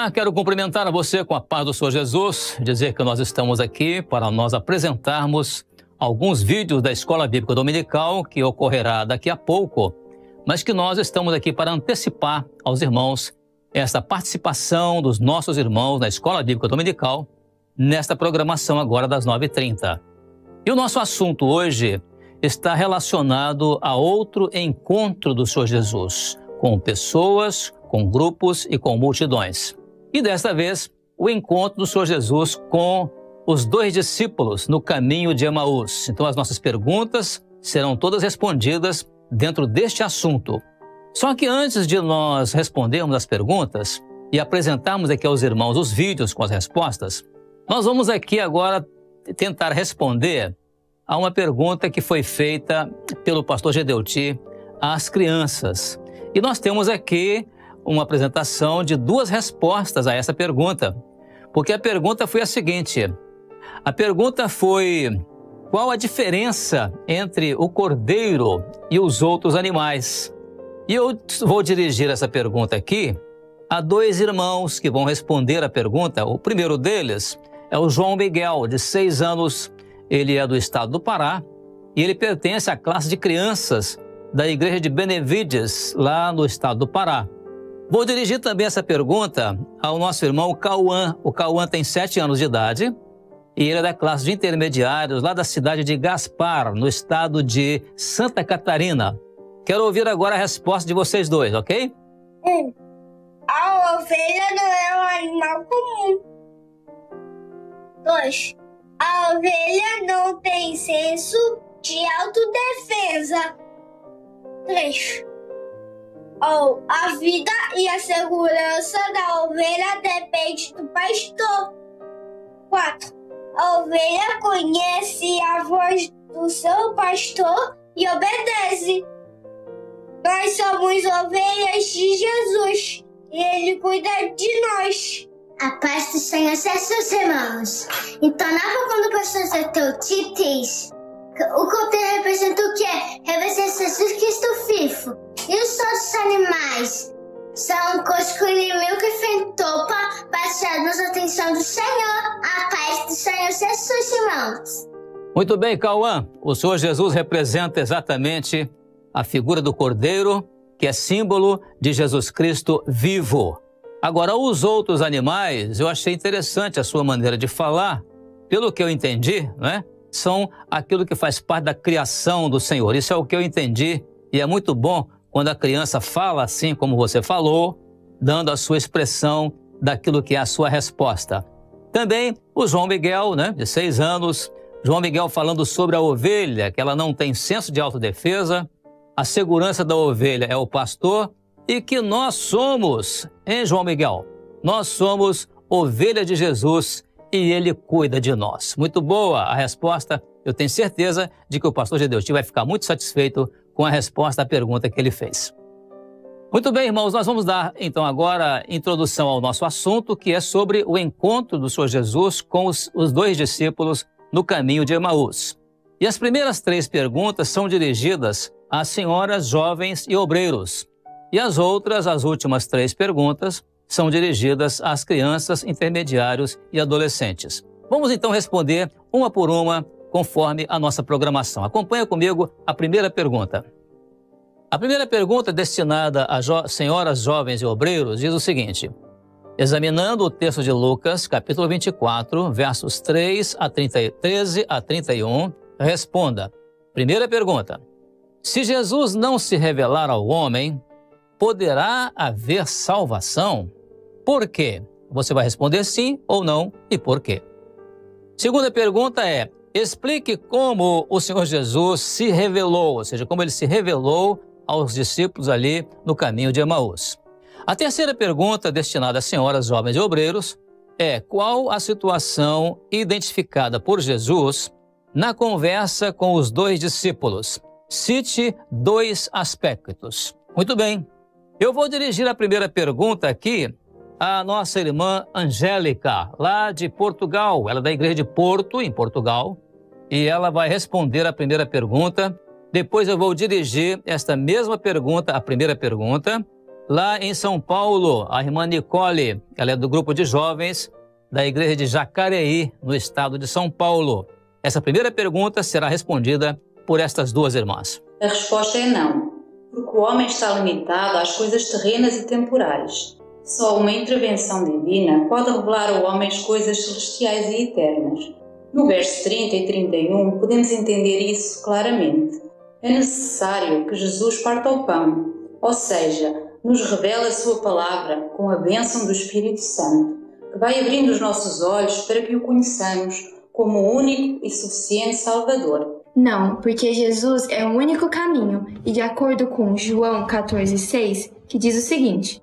Olá, quero cumprimentar a você com a paz do Senhor Jesus, dizer que nós estamos aqui para nós apresentarmos alguns vídeos da Escola Bíblica Dominical que ocorrerá daqui a pouco, mas que nós estamos aqui para antecipar aos irmãos esta participação dos nossos irmãos na Escola Bíblica Dominical nesta programação agora das 9h30. E o nosso assunto hoje está relacionado a outro encontro do Senhor Jesus, com pessoas, com grupos e com multidões. E desta vez, o encontro do Senhor Jesus com os dois discípulos no caminho de Emaús. Então as nossas perguntas serão todas respondidas dentro deste assunto. Só que antes de nós respondermos as perguntas e apresentarmos aqui aos irmãos os vídeos com as respostas, nós vamos aqui agora tentar responder a uma pergunta que foi feita pelo pastor Gedeuti às crianças. E nós temos aqui uma apresentação de duas respostas a essa pergunta, porque a pergunta foi a seguinte: a pergunta foi: qual a diferença entre o cordeiro e os outros animais? E eu vou dirigir essa pergunta aqui a dois irmãos que vão responder a pergunta. O primeiro deles é o João Miguel, de 6 anos, ele é do estado do Pará e ele pertence à classe de crianças da igreja de Benevides, lá no estado do Pará. Vou dirigir também essa pergunta ao nosso irmão Cauã. O Cauã tem 7 anos de idade e ele é da classe de intermediários lá da cidade de Gaspar, no estado de Santa Catarina. Quero ouvir agora a resposta de vocês dois, ok? 1. A ovelha não é um animal comum. 2. A ovelha não tem senso de autodefesa. 3. A vida e a segurança da ovelha depende do pastor. 4. A ovelha conhece a voz do seu pastor e obedece. Nós somos ovelhas de Jesus e Ele cuida de nós. A paz do Senhor Jesus, irmãos. Então, na quando o pastor Gedeuti diz o cordeiro representa o quê? Representa Jesus Cristo vivo. E os outros animais são coisas que o inimigo enfrentou para tirar-nos a atenção do Senhor. A paz do Senhor Jesus, irmãos. Muito bem, Cauã. O Senhor Jesus representa exatamente a figura do cordeiro, que é símbolo de Jesus Cristo vivo. Agora, os outros animais, eu achei interessante a sua maneira de falar. Pelo que eu entendi, né? São aquilo que faz parte da criação do Senhor. Isso é o que eu entendi e é muito bom quando a criança fala assim como você falou, dando a sua expressão daquilo que é a sua resposta. Também o João Miguel, né, de 6 anos, João Miguel falando sobre a ovelha, que ela não tem senso de autodefesa, a segurança da ovelha é o pastor e que nós somos, hein, João Miguel? Nós somos ovelha de Jesus e Ele cuida de nós. Muito boa a resposta. Eu tenho certeza de que o pastor Gedeuti vai ficar muito satisfeito com a resposta à pergunta que ele fez. Muito bem, irmãos, nós vamos dar então agora introdução ao nosso assunto, que é sobre o encontro do Senhor Jesus com os dois discípulos no caminho de Emaús. E as primeiras 3 perguntas são dirigidas às senhoras, jovens e obreiros. E as últimas 3 perguntas, são dirigidas às crianças, intermediários e adolescentes. Vamos então responder uma por uma, conforme a nossa programação. Acompanha comigo a primeira pergunta. A primeira pergunta, destinada a senhoras, jovens e obreiros, diz o seguinte: examinando o texto de Lucas, capítulo 24, versos 13 a 31, responda. Primeira pergunta: se Jesus não se revelar ao homem, poderá haver salvação? Por quê? Você vai responder sim ou não e por quê. Segunda pergunta é: explique como o Senhor Jesus se revelou, ou seja, como ele se revelou aos discípulos ali no caminho de Emaús. A terceira pergunta, destinada a senhoras, jovens e obreiros, é: qual a situação identificada por Jesus na conversa com os dois discípulos? Cite 2 aspectos. Muito bem. Eu vou dirigir a primeira pergunta aqui à nossa irmã Angélica, lá de Portugal. Ela é da igreja de Porto, em Portugal, e ela vai responder a primeira pergunta. Depois eu vou dirigir esta mesma pergunta, a primeira pergunta, Lá em São Paulo, a irmã Nicole, ela é do grupo de jovens da igreja de Jacareí, no estado de São Paulo. Essa primeira pergunta será respondida por estas duas irmãs. A resposta é não, porque o homem está limitado às coisas terrenas e temporais. Só uma intervenção divina pode revelar ao homem as coisas celestiais e eternas. No verso 30 e 31 podemos entender isso claramente. É necessário que Jesus parta o pão, ou seja, nos revela a sua palavra com a bênção do Espírito Santo, que vai abrindo os nossos olhos para que o conheçamos como o único e suficiente Salvador. Não, porque Jesus é o único caminho, e de acordo com João 14,6, que diz o seguinte: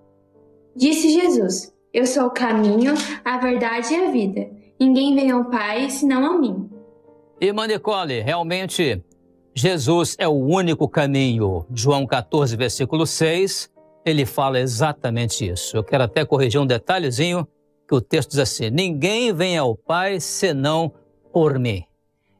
Disse Jesus, eu sou o caminho, a verdade e a vida. Ninguém vem ao Pai senão a mim. Irmã Nicole, realmente, Jesus é o único caminho. João 14, versículo 6, ele fala exatamente isso. Eu quero até corrigir um detalhezinho, que o texto diz assim: ninguém vem ao Pai senão por mim.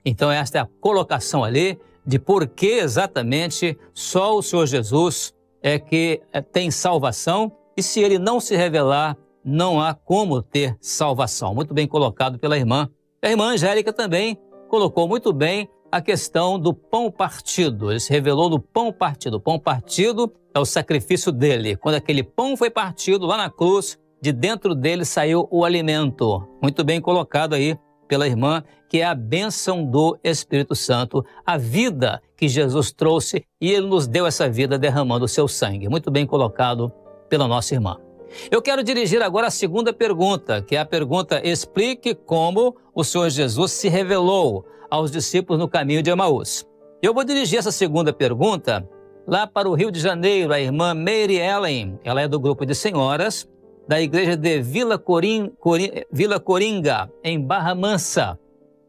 Então esta é a colocação ali de por que exatamente só o Senhor Jesus é que tem salvação, e se ele não se revelar, não há como ter salvação. Muito bem colocado pela irmã. A irmã Angélica também colocou muito bem a questão do pão partido. Ele se revelou no pão partido. O pão partido é o sacrifício dele. Quando aquele pão foi partido lá na cruz, de dentro dele saiu o alimento. Muito bem colocado aí pela irmã, que é a bênção do Espírito Santo, a vida que Jesus trouxe, e ele nos deu essa vida derramando o seu sangue. Muito bem colocado pela nossa irmã. Eu quero dirigir agora a segunda pergunta, que é a pergunta: explique como o Senhor Jesus se revelou aos discípulos no caminho de Emaús. Eu vou dirigir essa segunda pergunta lá para o Rio de Janeiro, a irmã Mary Ellen. Ela é do grupo de senhoras da igreja de Vila Coringa, em Barra Mansa.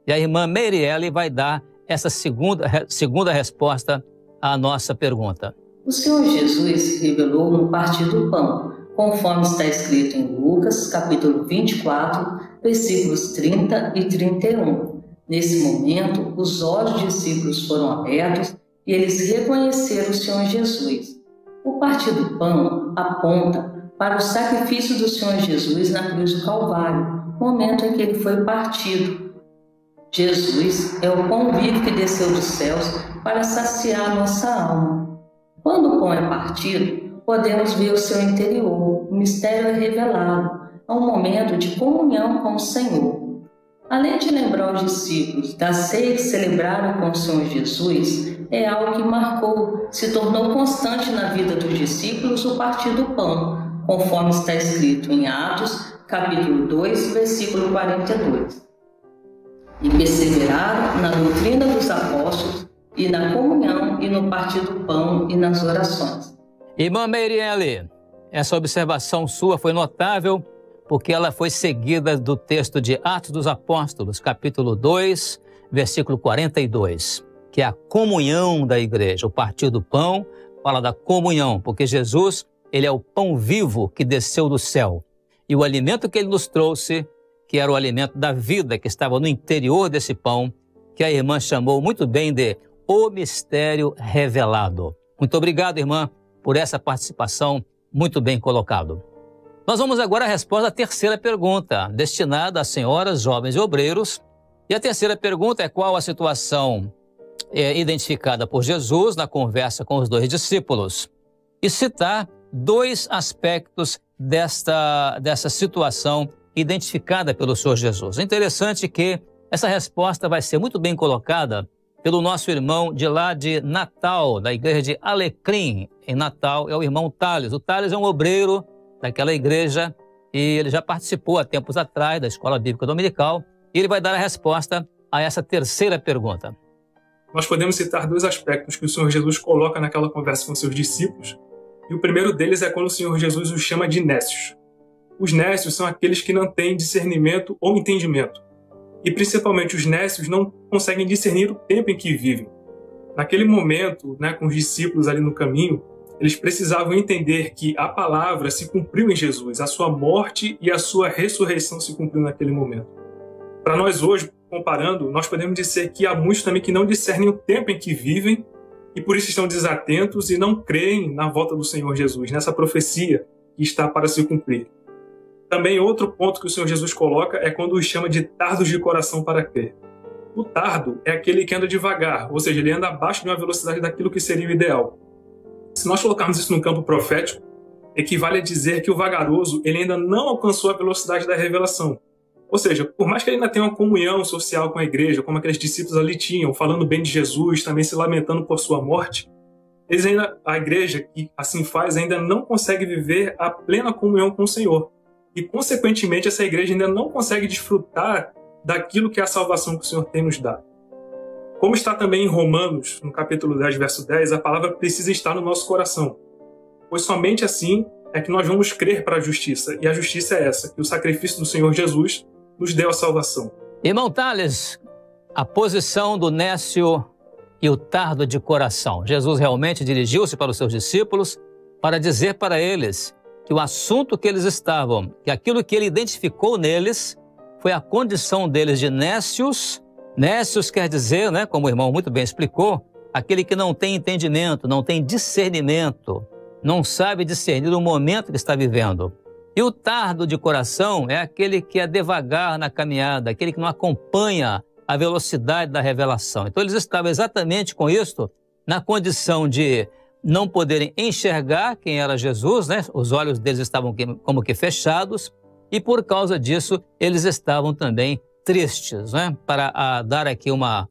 E a irmã Mary Ellen vai dar essa segunda resposta à nossa pergunta. O Senhor Jesus se revelou no partir do pão, conforme está escrito em Lucas, capítulo 24, versículos 30 e 31. Nesse momento, os olhos dos discípulos foram abertos e eles reconheceram o Senhor Jesus. O partir do pão aponta para o sacrifício do Senhor Jesus na cruz do Calvário, momento em que ele foi partido. Jesus é o pão vivo que desceu dos céus para saciar nossa alma. Quando o pão é partido, podemos ver o seu interior, o mistério é revelado, é um momento de comunhão com o Senhor. Além de lembrar os discípulos da ceia que celebraram com o Senhor Jesus, é algo que marcou, se tornou constante na vida dos discípulos o partir do pão, conforme está escrito em Atos, capítulo 2, versículo 42. E perseveraram na doutrina dos apóstolos, e na comunhão, e no partir do pão, e nas orações. Irmã Meirelle, essa observação sua foi notável, porque ela foi seguida do texto de Atos dos Apóstolos, capítulo 2, versículo 42, que é a comunhão da igreja. O partir do pão fala da comunhão, porque Jesus, ele é o pão vivo que desceu do céu. E o alimento que ele nos trouxe, que era o alimento da vida que estava no interior desse pão, que a irmã chamou muito bem de o mistério revelado. Muito obrigado, irmã, por essa participação, muito bem colocado. Nós vamos agora à resposta à terceira pergunta, destinada a senhoras, jovens e obreiros. E a terceira pergunta é: qual a situação identificada por Jesus na conversa com os dois discípulos? E citar dois aspectos dessa situação identificada pelo Senhor Jesus. É interessante que essa resposta vai ser muito bem colocada pelo nosso irmão de lá de Natal, da igreja de Alecrim, em Natal, é o irmão Thales. O Thales é um obreiro daquela igreja e ele já participou há tempos atrás da Escola Bíblica Dominical e ele vai dar a resposta a essa terceira pergunta. Nós podemos citar dois aspectos que o Senhor Jesus coloca naquela conversa com seus discípulos, e o primeiro deles é quando o Senhor Jesus os chama de nécios. Os nécios são aqueles que não têm discernimento ou entendimento. E principalmente os nécios não conseguem discernir o tempo em que vivem. Naquele momento, com os discípulos ali no caminho, eles precisavam entender que a palavra se cumpriu em Jesus, a sua morte e a sua ressurreição se cumpriu naquele momento. Para nós hoje, comparando, nós podemos dizer que há muitos também que não discernem o tempo em que vivem e por isso estão desatentos e não creem na volta do Senhor Jesus, nessa profecia que está para se cumprir. Também outro ponto que o Senhor Jesus coloca é quando os chama de tardos de coração para crer. O tardo é aquele que anda devagar, ou seja, ele anda abaixo de uma velocidade daquilo que seria o ideal. Se nós colocarmos isso no campo profético, equivale a dizer que o vagaroso ele ainda não alcançou a velocidade da revelação. Ou seja, por mais que ele ainda tenha uma comunhão social com a igreja, como aqueles discípulos ali tinham, falando bem de Jesus, também se lamentando por sua morte, a igreja que assim faz ainda não consegue viver a plena comunhão com o Senhor. E, consequentemente, essa igreja ainda não consegue desfrutar daquilo que é a salvação que o Senhor tem nos dado. Como está também em Romanos, no capítulo 10, verso 10, a palavra precisa estar no nosso coração, pois somente assim é que nós vamos crer para a justiça, e a justiça é essa, que o sacrifício do Senhor Jesus nos deu a salvação. Irmão Tales, a posição do nécio e o tardo de coração. Jesus realmente dirigiu-se para os seus discípulos para dizer para eles que o assunto que eles estavam, que aquilo que ele identificou neles, foi a condição deles de nécios. Nécios quer dizer, né, como o irmão muito bem explicou, aquele que não tem entendimento, não tem discernimento, não sabe discernir o momento que está vivendo. E o tardo de coração é aquele que é devagar na caminhada, aquele que não acompanha a velocidade da revelação. Então eles estavam exatamente com isso, na condição de não poderem enxergar quem era Jesus, né? Os olhos deles estavam como que fechados, e por causa disso eles estavam também tristes, né? Para dar aqui uma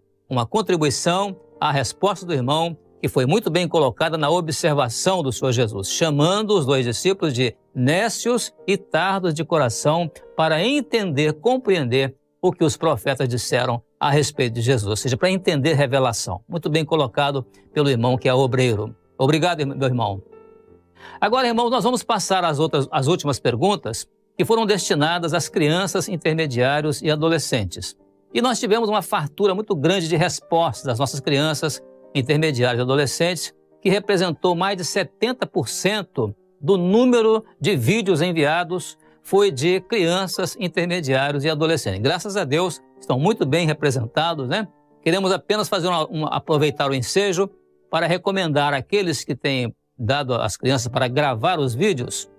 contribuição à resposta do irmão, que foi muito bem colocada na observação do Senhor Jesus, chamando os dois discípulos de nécios e tardos de coração para entender, compreender o que os profetas disseram a respeito de Jesus, ou seja, para entender revelação. Muito bem colocado pelo irmão que é obreiro. Obrigado, meu irmão. Agora, irmãos, nós vamos passar as últimas perguntas que foram destinadas às crianças, intermediários e adolescentes. E nós tivemos uma fartura muito grande de respostas das nossas crianças, intermediários e adolescentes, que representou mais de 70% do número de vídeos enviados foi de crianças, intermediários e adolescentes. Graças a Deus, estão muito bem representados, né? Queremos apenas aproveitar o ensejo para recomendar àqueles que têm dado às crianças para gravar os vídeos,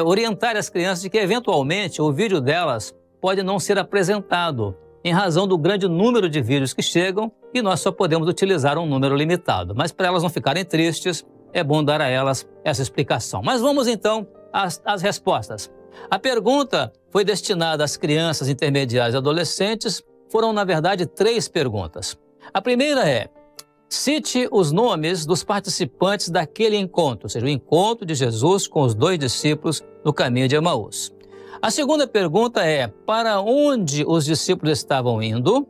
orientar as crianças de que, eventualmente, o vídeo delas pode não ser apresentado, em razão do grande número de vídeos que chegam, e nós só podemos utilizar um número limitado. Mas para elas não ficarem tristes, é bom dar a elas essa explicação. Mas vamos então às respostas. A pergunta foi destinada às crianças, intermediárias e adolescentes. Foram, na verdade, 3 perguntas. A primeira é: cite os nomes dos participantes daquele encontro, ou seja, o encontro de Jesus com os 2 discípulos no caminho de Emaús. A segunda pergunta é: para onde os discípulos estavam indo,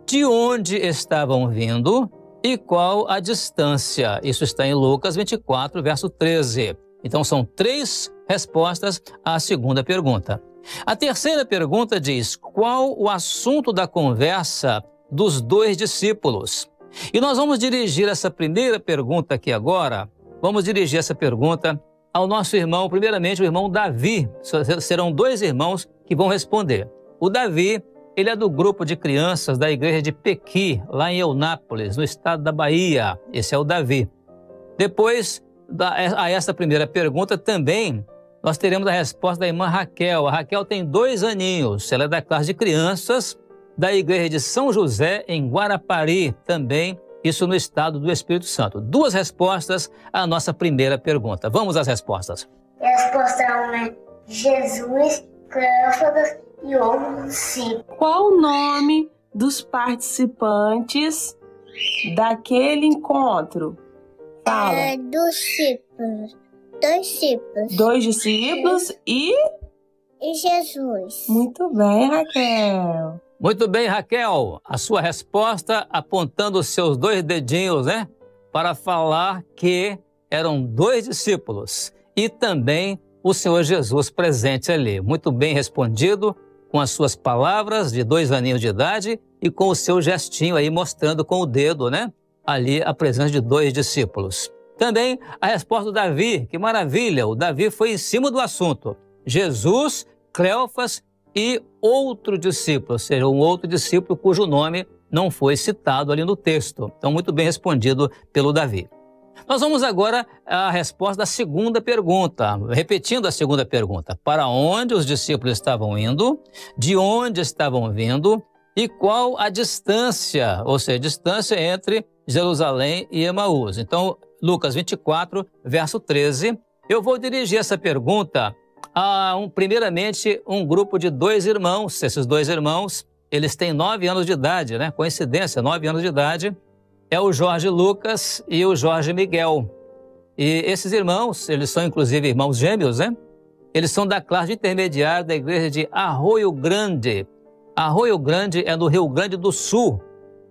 de onde estavam vindo e qual a distância? Isso está em Lucas 24, verso 13. Então são 3 respostas à segunda pergunta. A terceira pergunta diz: qual o assunto da conversa dos 2 discípulos? E nós vamos dirigir essa primeira pergunta aqui agora, vamos dirigir essa pergunta ao nosso irmão, primeiramente o irmão Davi. Serão 2 irmãos que vão responder. O Davi, ele é do grupo de crianças da igreja de Pequi, lá em Eunápolis, no estado da Bahia. Esse é o Davi. Depois, a essa primeira pergunta também, nós teremos a resposta da irmã Raquel. A Raquel tem 2 aninhos, ela é da classe de crianças da igreja de São José, em Guarapari, também, isso no estado do Espírito Santo. 2 respostas à nossa primeira pergunta. Vamos às respostas. Resposta 1 é Jesus, Cleófas e outros discípulos. Qual o nome dos participantes daquele encontro? Fala. Discípulos. 2 discípulos. 2 discípulos e Jesus. Muito bem, Raquel. Muito bem, Raquel. A sua resposta apontando os seus 2 dedinhos, né? Para falar que eram 2 discípulos e também o Senhor Jesus presente ali. Muito bem respondido, com as suas palavras de 2 aninhos de idade e com o seu gestinho aí mostrando com o dedo, né? Ali a presença de 2 discípulos. Também a resposta do Davi, que maravilha, o Davi foi em cima do assunto. Jesus, Cleófas e outro discípulo, ou seja, um outro discípulo cujo nome não foi citado ali no texto. Então, muito bem respondido pelo Davi. Nós vamos agora à resposta da segunda pergunta. Repetindo a segunda pergunta. Para onde os discípulos estavam indo? De onde estavam vindo? E qual a distância, ou seja, a distância entre Jerusalém e Emaús? Então, Lucas 24, verso 13. Eu vou dirigir essa pergunta a, primeiramente, um grupo de 2 irmãos. Esses 2 irmãos, eles têm 9 anos de idade, né? Coincidência, 9 anos de idade. É o Jorge Lucas e o Jorge Miguel. E esses irmãos, eles são inclusive irmãos gêmeos, né? Eles são da classe intermediária da igreja de Arroio Grande. Arroio Grande é no Rio Grande do Sul.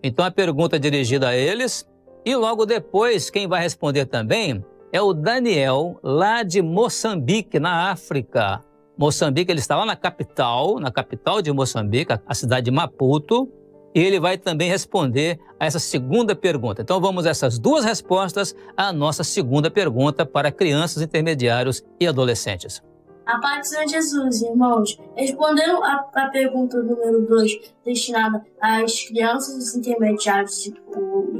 Então a pergunta é dirigida a eles. E logo depois, quem vai responder também é o Daniel, lá de Moçambique, na África. Moçambique, ele está lá na capital de Moçambique, a cidade de Maputo. E ele vai também responder a essa segunda pergunta. Então vamos a essas 2 respostas à nossa segunda pergunta para crianças, intermediários e adolescentes. A paz do Senhor Jesus, irmãos. Respondendo a pergunta número 2, destinada às crianças, os intermediários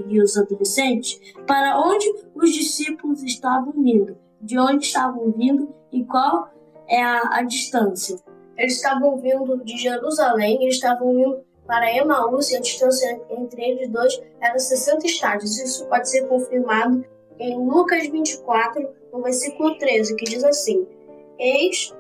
e os adolescentes, para onde os discípulos estavam indo, de onde estavam vindo e qual é a distância. Eles estavam vindo de Jerusalém, eles estavam indo para Emaús, e a distância entre eles 2 era 60 estádios. Isso pode ser confirmado em Lucas 24, no versículo 13, que diz assim: Eis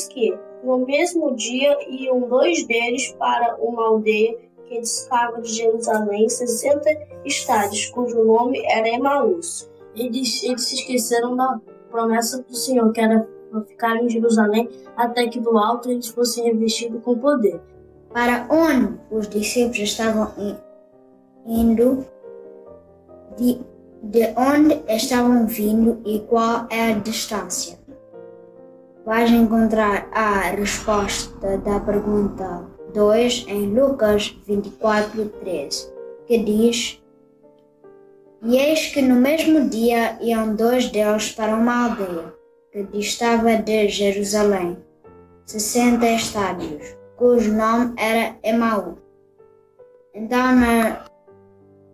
que, no mesmo dia, iam 2 deles para uma aldeia que distava de Jerusalém 60 estádios, cujo nome era Emaús. Eles se esqueceram da promessa do Senhor, que era ficar em Jerusalém até que do alto eles fossem revestidos com poder. Para onde os discípulos estavam indo, de onde estavam vindo e qual é a distância. Vais encontrar a resposta da pergunta 2 em Lucas 24, 13, que diz: E eis que no mesmo dia iam 2 deles para uma aldeia que distava de Jerusalém, 60 estádios, cujo nome era Emaús. Então,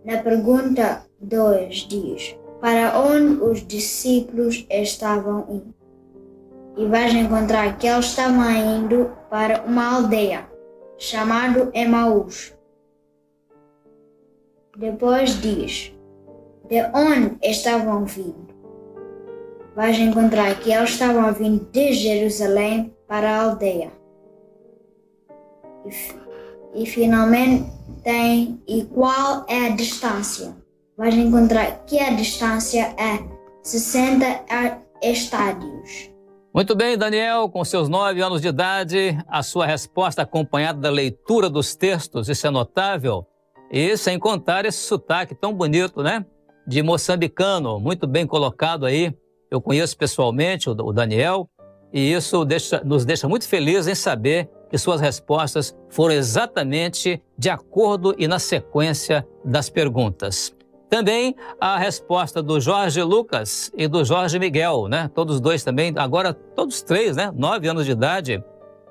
na pergunta 2 diz: Para onde os discípulos estavam indo? E vais encontrar que eles estavam indo para uma aldeia chamada Emaús. Depois diz: De onde estavam vindo? Vais encontrar que eles estavam vindo de Jerusalém para a aldeia. E finalmente tem: E qual é a distância? Vais encontrar que a distância é 60 estádios. Muito bem, Daniel, com seus 9 anos de idade, a sua resposta acompanhada da leitura dos textos, isso é notável. E sem contar esse sotaque tão bonito, né? De moçambicano, muito bem colocado aí. Eu conheço pessoalmente o Daniel e isso nos deixa muito felizes em saber que suas respostas foram exatamente de acordo e na sequência das perguntas. Também a resposta do Jorge Lucas e do Jorge Miguel, né? Todos 2 também, agora todos 3, né? 9 anos de idade,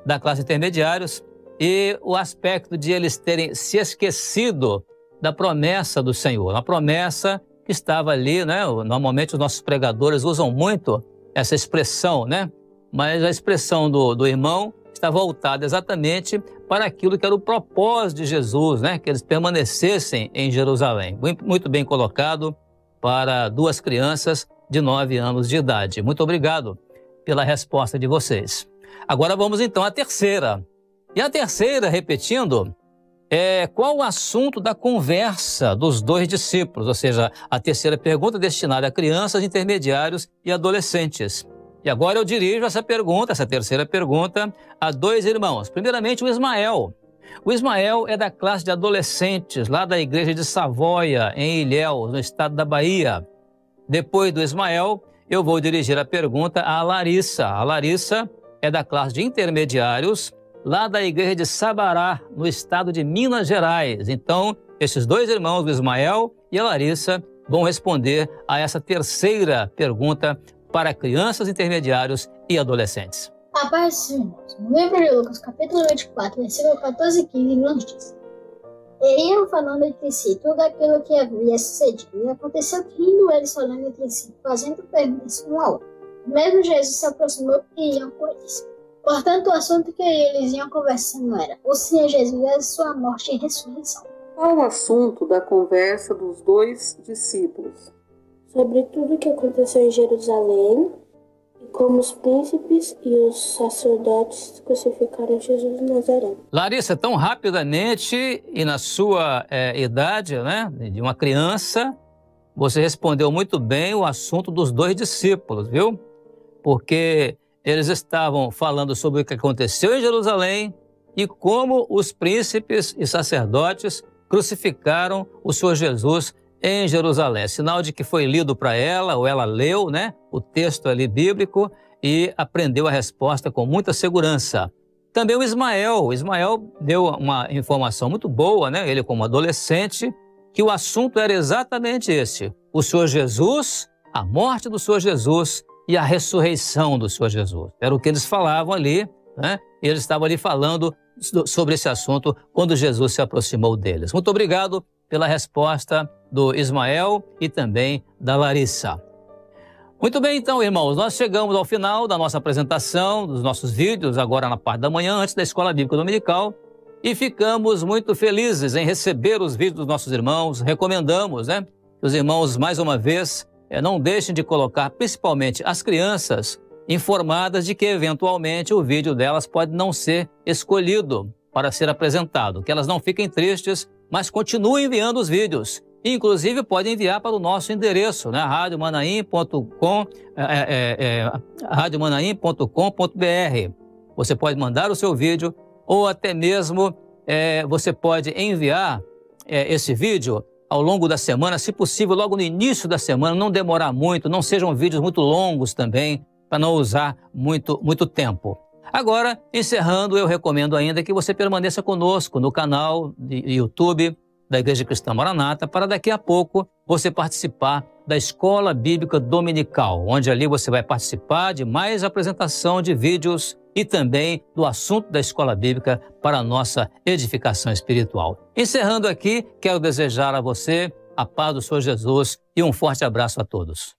da classe intermediários. E o aspecto de eles terem se esquecido da promessa do Senhor. A promessa que estava ali, né? Normalmente os nossos pregadores usam muito essa expressão, né? Mas a expressão do irmão está voltada exatamente para aquilo que era o propósito de Jesus, né? Que eles permanecessem em Jerusalém. Muito bem colocado para 2 crianças de 9 anos de idade. Muito obrigado pela resposta de vocês. Agora vamos então à terceira. E a terceira, repetindo, qual o assunto da conversa dos 2 discípulos? Ou seja, a terceira pergunta destinada a crianças, intermediários e adolescentes. E agora eu dirijo essa terceira pergunta, a 2 irmãos. Primeiramente, o Ismael. O Ismael é da classe de adolescentes, lá da igreja de Savoia, em Ilhéus, no estado da Bahia. Depois do Ismael, eu vou dirigir a pergunta à Larissa. A Larissa é da classe de intermediários, lá da igreja de Sabará, no estado de Minas Gerais. Então, esses 2 irmãos, o Ismael e a Larissa, vão responder a essa terceira pergunta para crianças, intermediários e adolescentes. A paz dos irmãos. No livro de Lucas, capítulo 24, versículo 14 e 15, nos diz: E iam falando entre si tudo aquilo que havia sucedido. E aconteceu que, indo eles falando entre si, fazendo perguntas um ao outro, mesmo Jesus se aproximou e iam com eles. Portanto, o assunto que eles iam conversando era o Senhor Jesus e a sua morte e ressurreição. Qual o assunto da conversa dos dois discípulos? Sobre tudo que aconteceu em Jerusalém e como os príncipes e os sacerdotes crucificaram Jesus de Nazaré. Larissa, tão rapidamente e na sua idade, né, de uma criança, você respondeu muito bem o assunto dos dois discípulos, viu? Porque eles estavam falando sobre o que aconteceu em Jerusalém e como os príncipes e sacerdotes crucificaram o Senhor Jesus em Jerusalém. Sinal de que foi lido para ela, ou ela leu, né, o texto ali bíblico e aprendeu a resposta com muita segurança. Também o Ismael deu uma informação muito boa, né, ele como adolescente, que o assunto era exatamente esse: o Senhor Jesus, a morte do Senhor Jesus e a ressurreição do Senhor Jesus. Era o que eles falavam ali, né? E eles estavam ali falando sobre esse assunto quando Jesus se aproximou deles. Muito obrigado pela resposta do Ismael e também da Larissa. Muito bem, então, irmãos, nós chegamos ao final da nossa apresentação, dos nossos vídeos, agora na parte da manhã, antes da Escola Bíblica Dominical, e ficamos muito felizes em receber os vídeos dos nossos irmãos. Recomendamos, né, que os irmãos, mais uma vez, não deixem de colocar, principalmente as crianças, informadas de que, eventualmente, o vídeo delas pode não ser escolhido para ser apresentado. Que elas não fiquem tristes, mas continuem enviando os vídeos. Inclusive, podem enviar para o nosso endereço, né? radiomanaim.com.br. Você pode mandar o seu vídeo ou até mesmo você pode enviar esse vídeo ao longo da semana, se possível, logo no início da semana, não demorar muito, não sejam vídeos muito longos também, para não usar muito tempo. Agora, encerrando, eu recomendo ainda que você permaneça conosco no canal de YouTube da Igreja Cristã Maranata, para daqui a pouco você participar da Escola Bíblica Dominical, onde ali você vai participar de mais apresentação de vídeos e também do assunto da Escola Bíblica para a nossa edificação espiritual. Encerrando aqui, quero desejar a você a paz do Senhor Jesus e um forte abraço a todos.